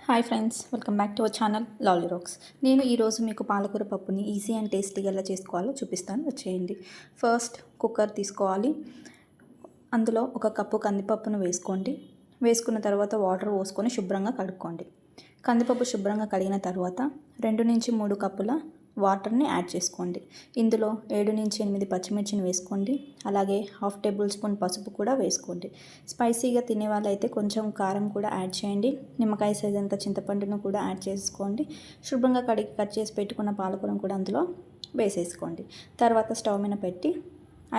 Hi friends, welcome back to our channel Lovely Rocks. నేను ఈరోజు మీకు పాలకూర పప్పుని ఈజీ అండ్ టేస్టీగా ఎలా చేసుకోవాలో చూపిస్తాను, వచ్చేయండి. ఫస్ట్ కుక్కర్ తీసుకోవాలి. అందులో 1 కప్పు కందిపప్పును వేసుకోండి. వేసుకున్న తర్వాత వాటర్ పోసుకొని శుభ్రంగా కడుక్కోండి. కందిపప్పు శుభ్రంగా కడిగిన తర్వాత 2 నుంచి 3 కప్పుల వాటర్ని యాడ్ చేసుకోండి. ఇందులో 7 నుంచి 8 పచ్చిమిర్చిని వేసుకోండి. అలాగే 1/2 టేబుల్ స్పూన్ పసుపు కూడా వేసుకోండి. స్పైసీగా తినే వాళ్ళైతే కొంచెం కారం కూడా యాడ్ చేయండి. నిమ్మకాయ సైజ్ అంత చింతపండును కూడా యాడ్ చేసుకోండి. శుభ్రంగా కడిగి కట్ చేసి పెట్టుకున్న పాలకూరను కూడా అందులో వేసేసుకోండి. తర్వాత స్టవ్ మీద పెట్టి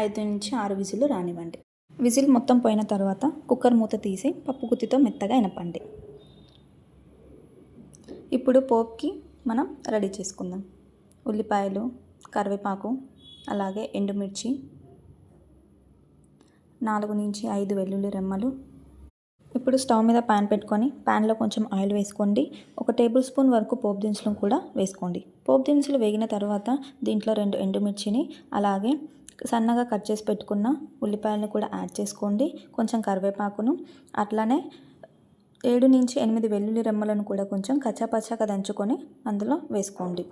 5 నుంచి 6 విజిల్లు రానివ్వండి. విజిల్ మొత్తం పోయిన తర్వాత కుక్కర్ మూత తీసి పప్పు గుత్తితో మెత్తగా ఎనపండి. ఇప్పుడు పోప్కి మనం రెడీ చేసుకుందాం. ఉల్లిపాయలు, కరివేపాకు, అలాగే ఎండుమిర్చి, 4 నుంచి 5 వెల్లుల్లి రెమ్మలు. ఇప్పుడు స్టవ్ మీద ప్యాన్ పెట్టుకొని ప్యాన్లో కొంచెం ఆయిల్ వేసుకోండి. 1 టేబుల్ స్పూన్ వరకు పోపు దినుసులను కూడా వేసుకోండి. పోపు దినుసులు వేగిన తర్వాత దీంట్లో 2 ఎండుమిర్చిని, అలాగే సన్నగా కట్ చేసి పెట్టుకున్న ఉల్లిపాయలను కూడా యాడ్ చేసుకోండి. కొంచెం కరివేపాకును, అట్లానే 7 నుంచి 8 వెల్లుల్లి రెమ్మలను కూడా కొంచెం కచ్చాపచ్చాగా దంచుకొని అందులో వేసుకోండి.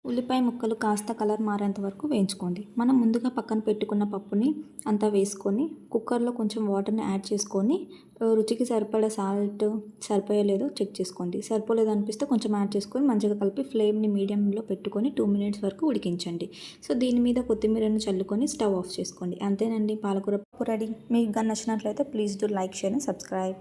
ఉల్లిపాయ ముక్కలు కాస్త కలర్ మారేంత వరకు వేయించుకోండి. మనం ముందుగా పక్కన పెట్టుకున్న పప్పుని అంతా వేసుకొని కుక్కర్లో కొంచెం వాటర్ని యాడ్ చేసుకొని రుచికి సరిపడా సాల్ట్ సరిపోయలేదో చెక్ చేసుకోండి. సరిపోలేదు అనిపిస్తే కొంచెం యాడ్ చేసుకొని మంచిగా కలిపి ఫ్లేమ్ని మీడియంలో పెట్టుకొని 2 మినిట్స్ వరకు ఉడికించండి. సో దీని మీద కొత్తిమీరను చల్లుకొని స్టవ్ ఆఫ్ చేసుకోండి. అంతేనండి, పాలకూర పప్పు రెడీ. మీకు నచ్చినట్లయితే please do like, share and subscribe.